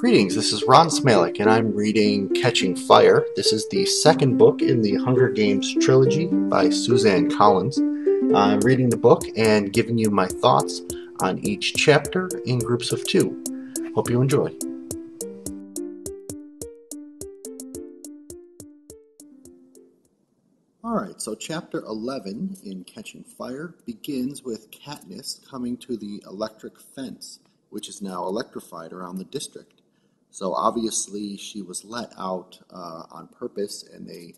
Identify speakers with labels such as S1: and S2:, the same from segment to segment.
S1: Greetings, this is Ron Smalek, and I'm reading Catching Fire. This is the second book in the Hunger Games trilogy by Suzanne Collins. I'm reading the book and giving you my thoughts on each chapter in groups of two. Hope you enjoy. Alright, so chapter 11 in Catching Fire begins with Katniss coming to the electric fence, which is now electrified around the district. So obviously she was let out on purpose, and the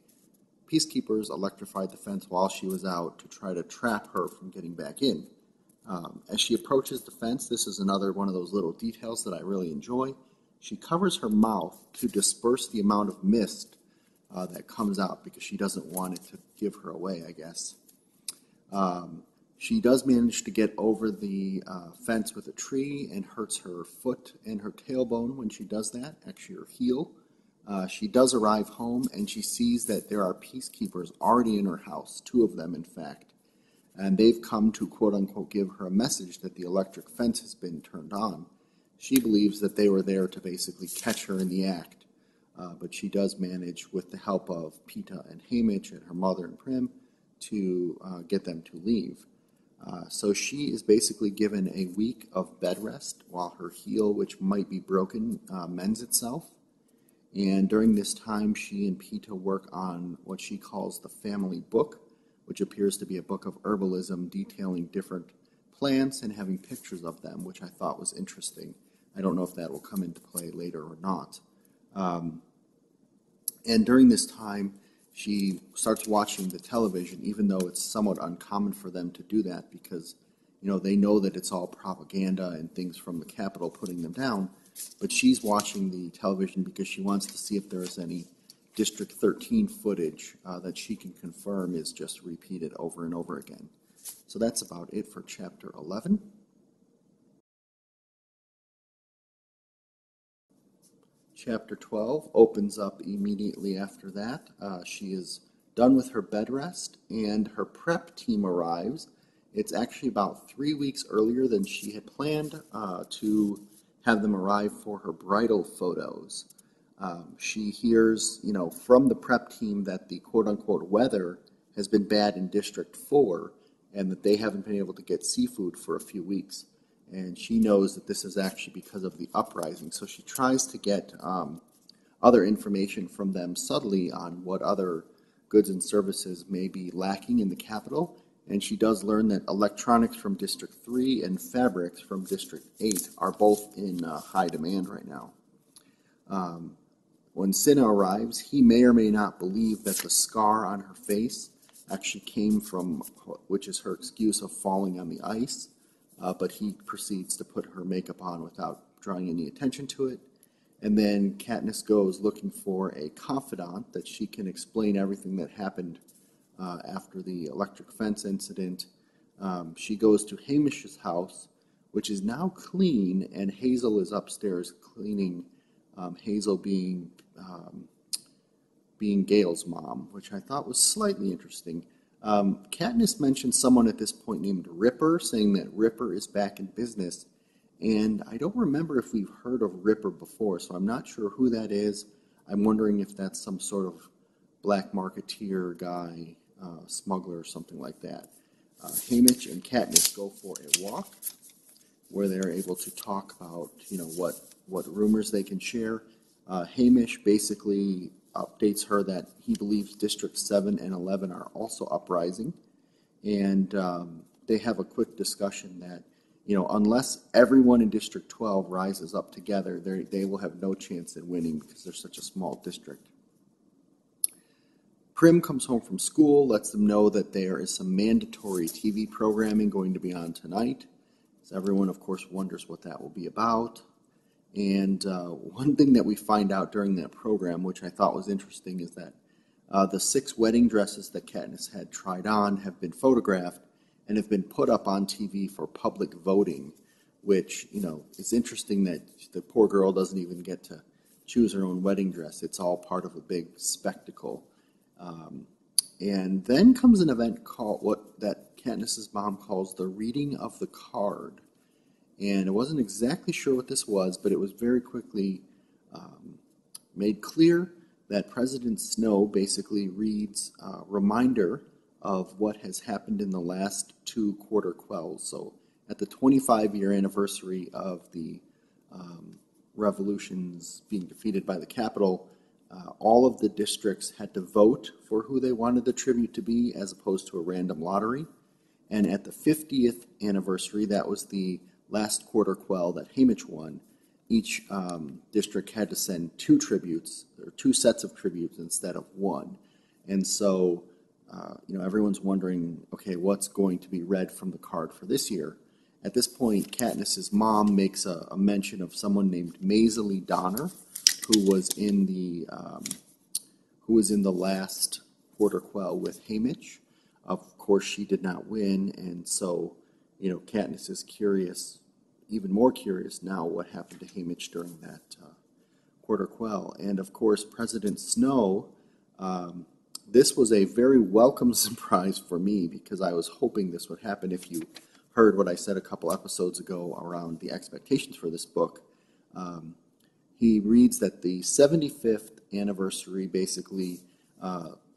S1: peacekeepers electrified the fence while she was out to try to trap her from getting back in. As she approaches the fence, this is another one of those little details that I really enjoy. She covers her mouth to disperse the amount of mist that comes out because she doesn't want it to give her away, I guess. She does manage to get over the fence with a tree and hurts her foot and her tailbone when she does that, actually her heel. She does arrive home and she sees that there are peacekeepers already in her house, 2 of them in fact, and they've come to quote-unquote give her a message that the electric fence has been turned on. She believes that they were there to basically catch her in the act, but she does manage, with the help of Peeta and Haymitch and her mother and Prim, to get them to leave. So she is basically given a week of bed rest while her heel, which might be broken, mends itself. And during this time, she and Peeta work on what she calls the family book, which appears to be a book of herbalism detailing different plants and having pictures of them, which I thought was interesting. I don't know if that will come into play later or not. And during this time, she starts watching the television, even though it's somewhat uncommon for them to do that because, they know that it's all propaganda and things from the Capitol putting them down. But she's watching the television because she wants to see if there is any District 13 footage that she can confirm is just repeated over and over again. So that's about it for Chapter 11. Chapter 12 opens up immediately after that. She is done with her bed rest, and her prep team arrives. It's actually about 3 weeks earlier than she had planned to have them arrive for her bridal photos. She hears, from the prep team that the quote-unquote weather has been bad in District 4 and that they haven't been able to get seafood for a few weeks. And she knows that this is actually because of the uprising. So she tries to get other information from them subtly on what other goods and services may be lacking in the capital. And she does learn that electronics from District 3 and fabrics from District 8 are both in high demand right now. When Cinna arrives, he may or may not believe that the scar on her face actually came from, which is her excuse of falling on the ice. But he proceeds to put her makeup on without drawing any attention to it. And then Katniss goes looking for a confidant that she can explain everything that happened after the electric fence incident. She goes to Haymitch's house, which is now clean, and Hazel is upstairs cleaning, Hazel being Gale's mom, which I thought was slightly interesting. Katniss mentioned someone at this point named Ripper, saying that Ripper is back in business, and I don't remember if we've heard of Ripper before, so I'm not sure who that is. I'm wondering if that's some sort of black marketeer guy, smuggler or something like that. Haymitch and Katniss go for a walk where they're able to talk about, what rumors they can share. Haymitch basically updates her that he believes District 7 and 11 are also uprising, and they have a quick discussion that, unless everyone in District 12 rises up together, they will have no chance in winning because they're such a small district. Prim comes home from school, lets them know that there is some mandatory TV programming going to be on tonight. So everyone, of course, wonders what that will be about. And one thing that we find out during that program, which I thought was interesting, is that the 6 wedding dresses that Katniss had tried on have been photographed and have been put up on TV for public voting, which, it's interesting that the poor girl doesn't even get to choose her own wedding dress. It's all part of a big spectacle. And then comes an event called that Katniss's mom calls the reading of the card. And I wasn't exactly sure what this was, but it was very quickly made clear that President Snow basically reads a reminder of what has happened in the last two quarter quells. So at the 25-year anniversary of the revolutions being defeated by the Capitol, all of the districts had to vote for who they wanted the tribute to be as opposed to a random lottery. And at the 50th anniversary, that was the last quarter quell that Haymitch won, each district had to send two tributes, or two sets of tributes instead of one. And so, everyone's wondering, okay, what's going to be read from the card for this year? At this point, Katniss's mom makes a mention of someone named Maisily Donner, who was in the last quarter quell with Haymitch. Of course, she did not win, and so, Katniss is curious, even more curious now, what happened to Haymitch during that quarter quell. And of course, President Snow, this was a very welcome surprise for me because I was hoping this would happen. If you heard what I said a couple episodes ago around the expectations for this book, he reads that the 75th anniversary basically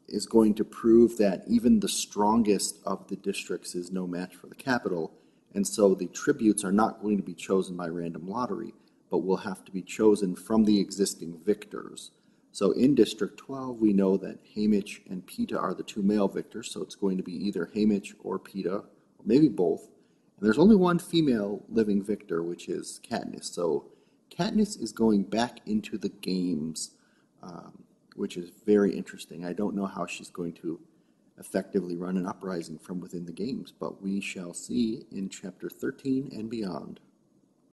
S1: is going to prove that even the strongest of the districts is no match for the Capitol, and so the tributes are not going to be chosen by random lottery, but will have to be chosen from the existing victors. So in District 12, we know that Haymitch and Peeta are the two male victors, so it's going to be either Haymitch or Peeta, or maybe both. And there's only one female living victor, which is Katniss. So Katniss is going back into the games, which is very interesting. I don't know how she's going to effectively run an uprising from within the games, but we shall see in Chapter 13 and beyond.